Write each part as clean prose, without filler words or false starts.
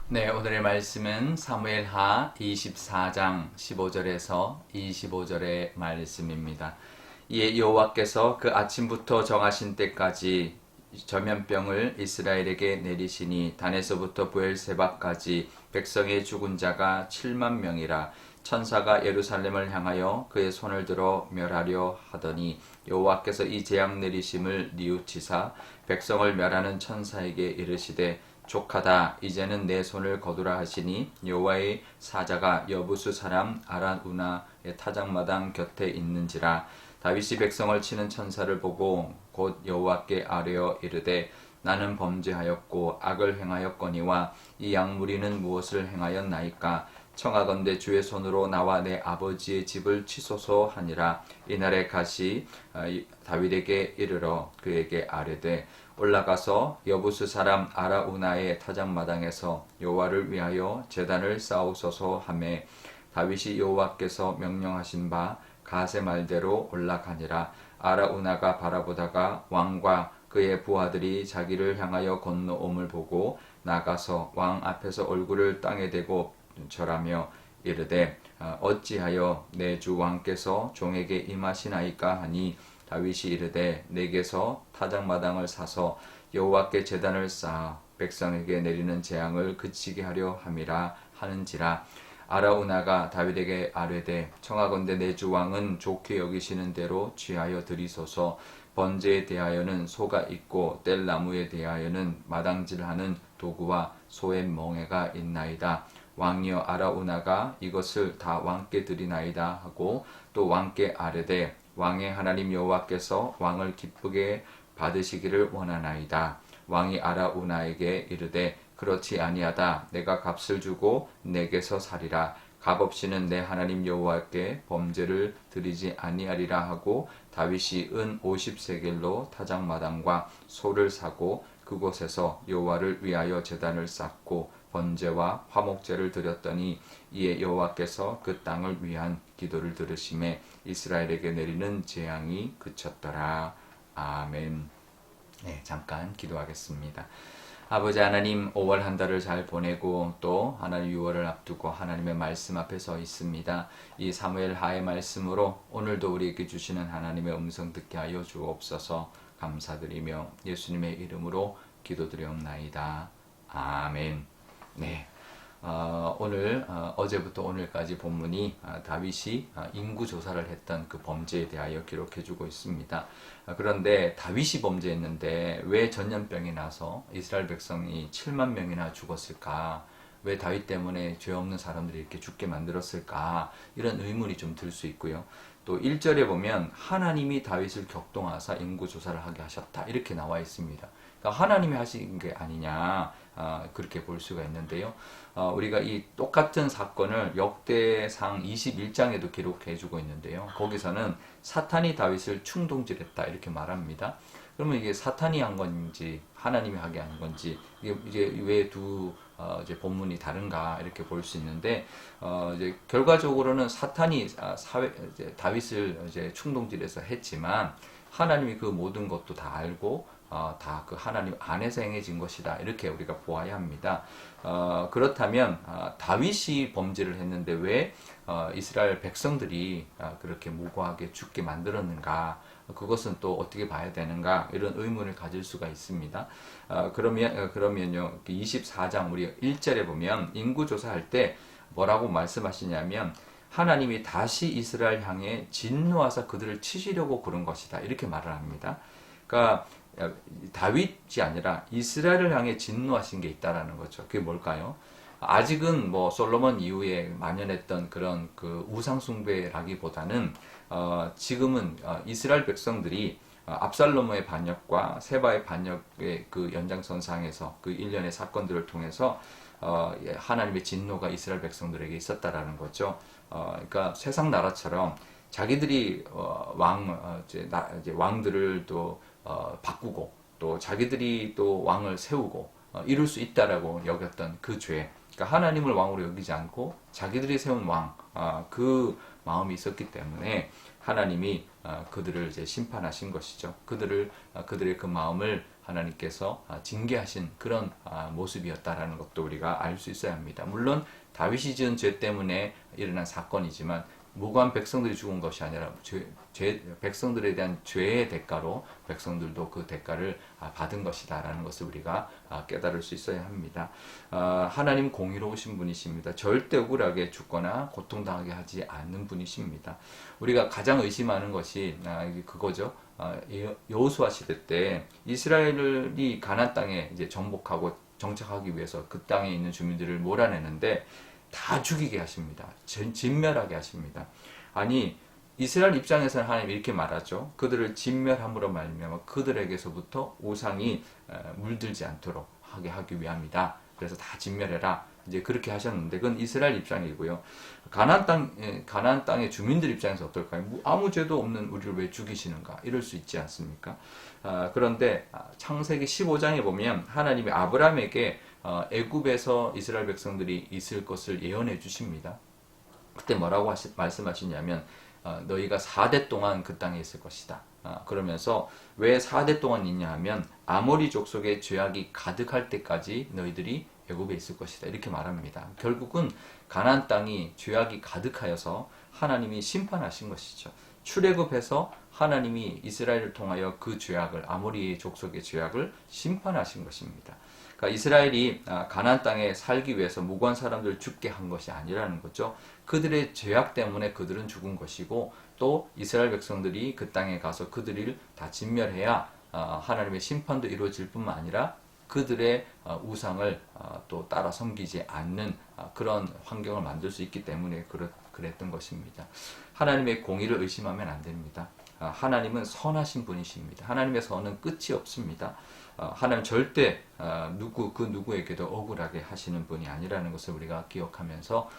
네, 오늘의 말씀은 사무엘하 24장 15절에서 25절의 말씀입니다. 이에 여호와께서 그 아침부터 정하신 때까지 전염병을 이스라엘에게 내리시니 단에서부터 브엘세바까지 백성의 죽은 자가 7만 명이라. 천사가 예루살렘을 향하여 그의 손을 들어 멸하려 하더니 여호와께서 이 재앙 내리심을 뉘우치사 백성을 멸하는 천사에게 이르시되 족하다, 이제는 내 손을 거두라 하시니 여호와의 사자가 여부수 사람 아라우나의 타작마당 곁에 있는지라. 다윗이 백성을 치는 천사를 보고 곧 여호와께 아뢰어 이르되 나는 범죄하였고 악을 행하였거니와 이 양무리는 무엇을 행하였나이까. 청하건대 주의 손으로 나와 내 아버지의 집을 치소서 하니라. 이날에 갓이 다윗에게 이르러 그에게 아뢰되 올라가서 여부스 사람 아라우나의 타작마당에서 여호와를 위하여 제단을 쌓으소서 하매 다윗이 여호와께서 명령하신 바 갓의 말대로 올라가니라. 아라우나가 바라보다가 왕과 그의 부하들이 자기를 향하여 건너옴을 보고 나가서 왕 앞에서 얼굴을 땅에 대고 절하며 이르되 어찌하여 내 주 왕께서 종에게 임하시나이까 하니 다윗이 이르되 내게서 타작마당을 사서 여호와께 제단을 쌓아 백성에게 내리는 재앙을 그치게 하려 함이라 하는지라. 아라우나가 다윗에게 아뢰되 청하건대 내 주 왕은 좋게 여기시는 대로 취하여 드리소서. 번제에 대하여는 소가 있고 뗄나무에 대하여는 마당질하는 도구와 소의 멍에가 있나이다. 왕이여 아라우나가 이것을 다 왕께 드리나이다 하고 또 왕께 아뢰되 왕의 하나님 여호와께서 왕을 기쁘게 받으시기를 원하나이다. 왕이 아라우나에게 이르되 그렇지 아니하다. 내가 값을 주고 내게서 사리라. 값 없이는 내 하나님 여호와께 범죄를 드리지 아니하리라 하고 다윗이 은 50세겔로 타작마당과 소를 사고 그곳에서 여호와를 위하여 제단을 쌓고 번제와 화목제를 드렸더니 이에 여호와께서 그 땅을 위한 기도를 들으심에 이스라엘에게 내리는 재앙이 그쳤더라. 아멘. 네, 잠깐 기도하겠습니다. 아버지 하나님, 5월 한 달을 잘 보내고 또 하나님 6월을 앞두고 하나님의 말씀 앞에 서 있습니다. 이 사무엘하의 말씀으로 오늘도 우리에게 주시는 하나님의 음성 듣게 하여 주옵소서. 감사드리며 예수님의 이름으로 기도드리옵나이다. 아멘. 네. 오늘 어제부터 오늘까지 본문이 다윗이 인구 조사를 했던 그 범죄에 대하여 기록해주고 있습니다. 그런데 다윗이 범죄했는데 왜 전염병이 나서 이스라엘 백성이 7만 명이나 죽었을까? 왜 다윗 때문에 죄 없는 사람들이 이렇게 죽게 만들었을까? 이런 의문이 좀 들 수 있고요. 또 1절에 보면 하나님이 다윗을 격동하사 인구 조사를 하게 하셨다, 이렇게 나와 있습니다. 그러니까 하나님이 하신 게 아니냐, 그렇게 볼 수가 있는데요. 우리가 이 똑같은 사건을 역대상 21장에도 기록해주고 있는데요. 거기서는 사탄이 다윗을 충동질했다, 이렇게 말합니다. 그러면 이게 사탄이 한 건지 하나님이 하게 한 건지, 이제 왜 이제 본문이 다른가, 이렇게 볼 수 있는데, 이제 결과적으로는 사탄이 다윗을 이제 충동질해서 했지만 하나님이 그 모든 것도 다 알고 다 그 하나님 안에서 행해진 것이다, 이렇게 우리가 보아야 합니다. 그렇다면 다윗이 범죄를 했는데 왜 이스라엘 백성들이 그렇게 무고하게 죽게 만들었는가, 그것은 또 어떻게 봐야 되는가, 이런 의문을 가질 수가 있습니다. 그러면요, 24장 우리 1절에 보면 인구조사할 때 뭐라고 말씀하시냐면 하나님이 다시 이스라엘 향해 진노하사 그들을 치시려고 그런 것이다, 이렇게 말을 합니다. 그러니까 다윗이 아니라 이스라엘을 향해 진노하신 게 있다라는 거죠. 그게 뭘까요? 아직은 뭐 솔로몬 이후에 만연했던 그런 그 우상 숭배라기보다는 지금은 이스라엘 백성들이 압살롬의 반역과 세바의 반역의 그 연장선상에서 그 일련의 사건들을 통해서 하나님의 진노가 이스라엘 백성들에게 있었다라는 거죠. 그러니까 세상 나라처럼 자기들이 이제 왕들을 또 바꾸고 또 자기들이 또 왕을 세우고 이룰 수 있다라고 여겼던 그 죄. 그러니까 하나님을 왕으로 여기지 않고 자기들이 세운 왕, 그 마음이 있었기 때문에 하나님이 그들을 이제 심판하신 것이죠. 그들의 그 마음을 하나님께서 징계하신 그런 모습이었다라는 것도 우리가 알 수 있어야 합니다. 물론 다윗이 지은 죄 때문에 일어난 사건이지만 무고한 백성들이 죽은 것이 아니라 백성들에 대한 죄의 대가로 백성들도 그 대가를 받은 것이다라는 것을 우리가 깨달을 수 있어야 합니다. 하나님 공의로우신 분이십니다. 절대 억울하게 죽거나 고통당하게 하지 않는 분이십니다. 우리가 가장 의심하는 것이 그거죠. 여호수아 시대 때 이스라엘이 가나안 땅에 이제 정복하고 정착하기 위해서 그 땅에 있는 주민들을 몰아내는데 다 죽이게 하십니다. 진멸하게 하십니다. 아니 이스라엘 입장에서는 하나님 이렇게 말하죠. 그들을 진멸함으로 말미암아 그들에게서부터 우상이 물들지 않도록 하기 위함이다. 그래서 다 진멸해라. 이제 그렇게 하셨는데 그건 이스라엘 입장이고요. 가나안 땅의 주민들 입장에서 어떨까요? 아무 죄도 없는 우리를 왜 죽이시는가? 이럴 수 있지 않습니까? 그런데 창세기 15장에 보면 하나님이 아브라함에게 애굽에서 이스라엘 백성들이 있을 것을 예언해 주십니다. 그때 뭐라고 말씀하시냐면 너희가 4대 동안 그 땅에 있을 것이다. 그러면서 왜 4대 동안 있냐 하면 아모리 족속의 죄악이 가득할 때까지 너희들이 애굽에 있을 것이다. 이렇게 말합니다. 결국은 가나안 땅이 죄악이 가득하여서 하나님이 심판하신 것이죠. 출애굽해서 하나님이 이스라엘을 통하여 그 죄악을 아모리 족속의 죄악을 심판하신 것입니다. 그러니까 이스라엘이 가나안 땅에 살기 위해서 무고한 사람들을 죽게 한 것이 아니라는 거죠. 그들의 죄악 때문에 그들은 죽은 것이고 또 이스라엘 백성들이 그 땅에 가서 그들을 다 진멸해야 하나님의 심판도 이루어질 뿐만 아니라 그들의 우상을 또 따라 섬기지 않는 그런 환경을 만들 수 있기 때문에 그랬던 것입니다. 하나님의 공의를 의심하면 안 됩니다. 하나님은 선하신 분이십니다. 하나님의 선은 끝이 없습니다. 하나님 절대 그 누구에게도 억울하게 하시는 분이 아니라는 것을 우리가 기억하면서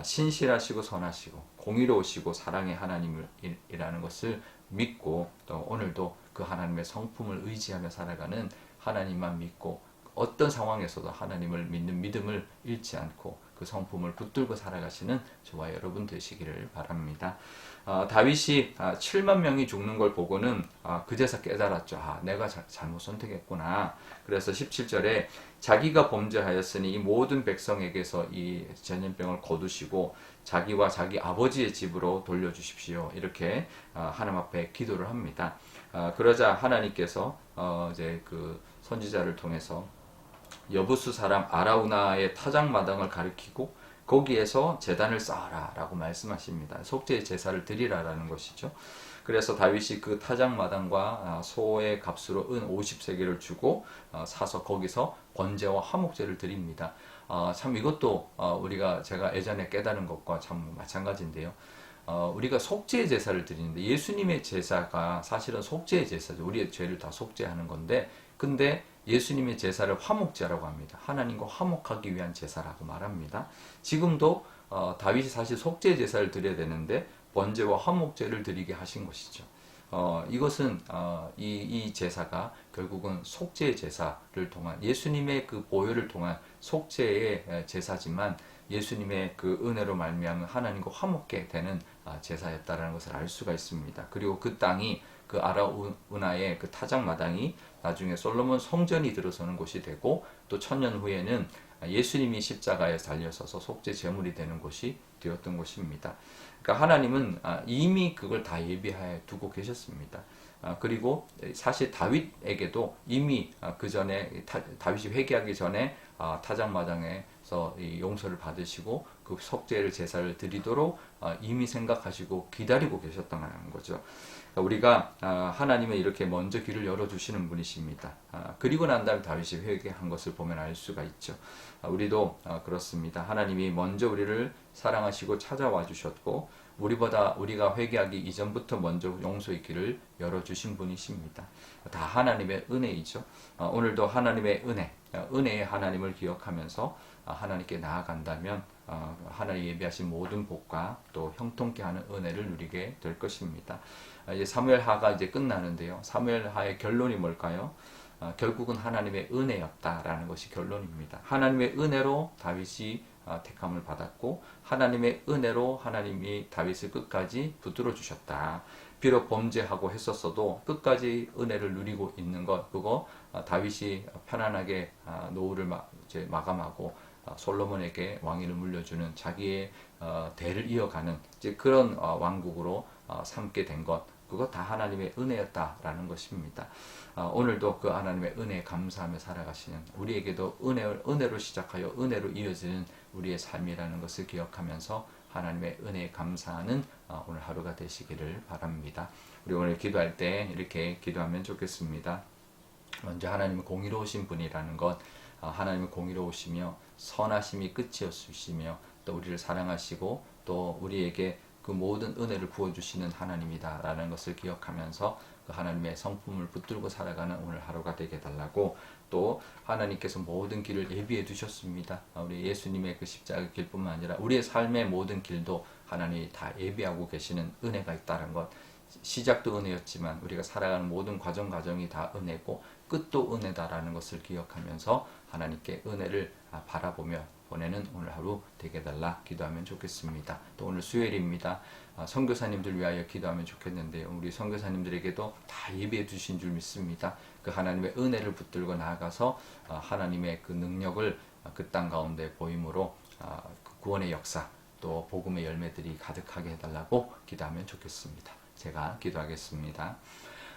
신실하시고 선하시고 공의로우시고 사랑의 하나님이라는 것을 믿고 또 오늘도 그 하나님의 성품을 의지하며 살아가는 하나님만 믿고 어떤 상황에서도 하나님을 믿는 믿음을 잃지 않고 그 성품을 붙들고 살아가시는 저와 여러분 되시기를 바랍니다. 다윗이 7만 명이 죽는 걸 보고는 그제서 깨달았죠. 내가 잘못 선택했구나. 그래서 17절에 자기가 범죄하였으니 이 모든 백성에게서 이 전염병을 거두시고 자기와 자기 아버지의 집으로 돌려주십시오. 이렇게 하나님 앞에 기도를 합니다. 그러자 하나님께서 이제 그 선지자를 통해서 여부수 사람 아라우나의 타작마당을 가리키고 거기에서 제단을 쌓아라 라고 말씀하십니다. 속죄의 제사를 드리라라는 것이죠. 그래서 다윗이 그 타작마당과 소의 값으로 은 50세겔을 주고 사서 거기서 번제와 화목제를 드립니다. 참 이것도 제가 예전에 깨달은 것과 참 마찬가지인데요. 우리가 속죄의 제사를 드리는데 예수님의 제사가 사실은 속죄의 제사죠. 우리의 죄를 다 속죄하는 건데 근데 예수님의 제사를 화목제라고 합니다. 하나님과 화목하기 위한 제사라고 말합니다. 지금도 다윗이 사실 속죄 제사를 드려야 되는데 번제와 화목제를 드리게 하신 것이죠. 이것은 이 제사가 결국은 속죄의 제사를 통한 예수님의 그 보혈을 통한 속죄의 제사지만 예수님의 그 은혜로 말미암아 하나님과 화목게 되는 제사였다라는 것을 알 수가 있습니다. 그리고 그 땅이 그 아라우나의 그 타작마당이 나중에 솔로몬 성전이 들어서는 곳이 되고 또 1000년 후에는 예수님이 십자가에 달려서서 속죄 제물이 되는 곳이 되었던 것입니다. 그러니까 하나님은 이미 그걸 다 예비하여 두고 계셨습니다. 그리고 사실 다윗에게도 이미 그 전에 다윗이 회개하기 전에 타작마당에서 용서를 받으시고 그 속죄를 제사를 드리도록 이미 생각하시고 기다리고 계셨다는 거죠. 우리가 하나님은 이렇게 먼저 길을 열어주시는 분이십니다. 그리고 난 다음에 다윗이 회개한 것을 보면 알 수가 있죠. 우리도 그렇습니다. 하나님이 먼저 우리를 사랑하시고 찾아와 주셨고 우리가 회개하기 이전부터 먼저 용서의 길을 열어주신 분이십니다. 다 하나님의 은혜이죠. 오늘도 하나님의 은혜의 하나님을 기억하면서 하나님께 나아간다면 하나님 예비하신 모든 복과 또 형통케 하는 은혜를 누리게 될 것입니다. 이제 사무엘하가 이제 끝나는데요. 사무엘하의 결론이 뭘까요? 결국은 하나님의 은혜였다라는 것이 결론입니다. 하나님의 은혜로 다윗이 택함을 받았고 하나님의 은혜로 하나님이 다윗을 끝까지 붙들어 주셨다. 비록 범죄하고 했었어도 끝까지 은혜를 누리고 있는 것 그거 다윗이 편안하게 노후를 이제 마감하고 솔로몬에게 왕위를 물려주는 자기의 대를 이어가는 이제 그런 왕국으로 삼게 된 것, 그거 다 하나님의 은혜였다라는 것입니다. 오늘도 그 하나님의 은혜에 감사하며 살아가시는 우리에게도 은혜로 시작하여 은혜로 이어지는 우리의 삶이라는 것을 기억하면서 하나님의 은혜에 감사하는 오늘 하루가 되시기를 바랍니다. 우리 오늘 기도할 때 이렇게 기도하면 좋겠습니다. 먼저 하나님은 공의로우신 분이라는 것, 하나님은 공의로우시며 선하심이 끝이 없으시며 또 우리를 사랑하시고 또 우리에게 그 모든 은혜를 부어주시는 하나님이다 라는 것을 기억하면서 그 하나님의 성품을 붙들고 살아가는 오늘 하루가 되게 달라고, 또 하나님께서 모든 길을 예비해 두셨습니다. 우리 예수님의 그 십자가 길뿐만 아니라 우리의 삶의 모든 길도 하나님이 다 예비하고 계시는 은혜가 있다는 것, 시작도 은혜였지만 우리가 살아가는 모든 과정이 다 은혜고 끝도 은혜다라는 것을 기억하면서 하나님께 은혜를 바라보며 보내는 오늘 하루 되게 달라 기도하면 좋겠습니다. 또 오늘 수요일입니다. 선교사님들 위하여 기도하면 좋겠는데요. 우리 선교사님들에게도 다 예비해 두신 줄 믿습니다. 그 하나님의 은혜를 붙들고 나아가서 하나님의 그 능력을 그 땅 가운데 보임으로 그 구원의 역사 또 복음의 열매들이 가득하게 해달라고 기도하면 좋겠습니다. 제가 기도하겠습니다.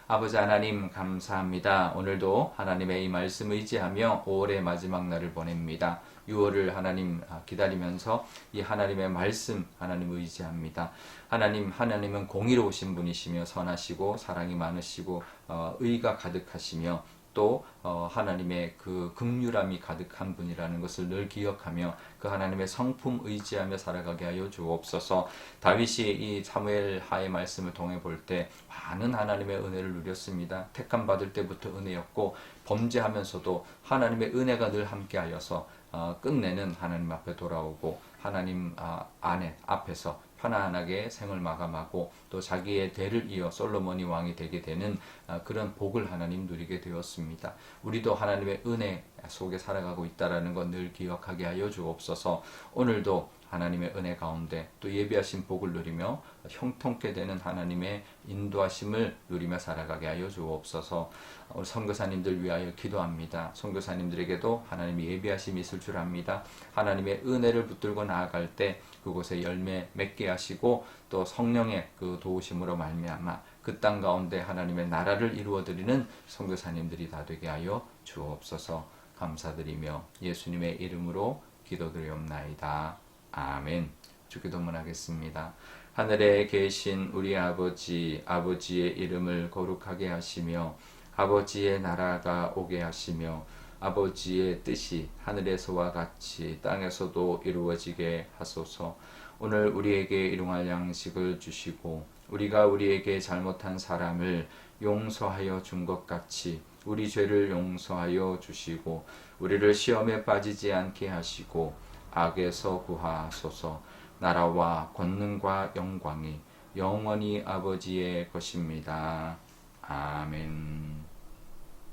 아버지 하나님 감사합니다. 오늘도 하나님의 이 말씀 의지하며 5월의 마지막 날을 보냅니다. 6월을 하나님 기다리면서 이 하나님의 말씀 하나님 의지합니다. 하나님은 공의로우신 분이시며 선하시고 사랑이 많으시고 의가 가득하시며 또 하나님의 그 긍휼함이 가득한 분이라는 것을 늘 기억하며 그 하나님의 성품 의지하며 살아가게 하여 주옵소서. 다윗이 이 사무엘 하의 말씀을 통해 볼 때 많은 하나님의 은혜를 누렸습니다. 택함 받을 때부터 은혜였고 범죄하면서도 하나님의 은혜가 늘 함께하여서 끝내는 하나님 앞에 돌아오고 하나님 앞에서 편안하게 생을 마감하고 또 자기의 대를 이어 솔로몬이 왕이 되게 되는 그런 복을 하나님 누리게 되었습니다. 우리도 하나님의 은혜 속에 살아가고 있다는 것 늘 기억하게 하여 주옵소서. 오늘도 하나님의 은혜 가운데 또 예비하신 복을 누리며 형통케 되는 하나님의 인도하심을 누리며 살아가게 하여 주옵소서. 선교사님들 위하여 기도합니다. 선교사님들에게도 하나님의 예비하심이 있을 줄 압니다. 하나님의 은혜를 붙들고 나아갈 때 그곳에 열매 맺게 하시고 또 성령의 그 도우심으로 말미암아 그 땅 가운데 하나님의 나라를 이루어드리는 선교사님들이 다 되게 하여 주옵소서. 감사드리며 예수님의 이름으로 기도드리옵나이다. 아멘. 주기도문하겠습니다. 하늘에 계신 우리 아버지, 아버지의 이름을 거룩하게 하시며 아버지의 나라가 오게 하시며 아버지의 뜻이 하늘에서와 같이 땅에서도 이루어지게 하소서. 오늘 우리에게 일용할 양식을 주시고 우리가 우리에게 잘못한 사람을 용서하여 준 것 같이 우리 죄를 용서하여 주시고 우리를 시험에 빠지지 않게 하시고 악에서 구하소서. 나라와 권능과 영광이 영원히 아버지의 것입니다. 아멘.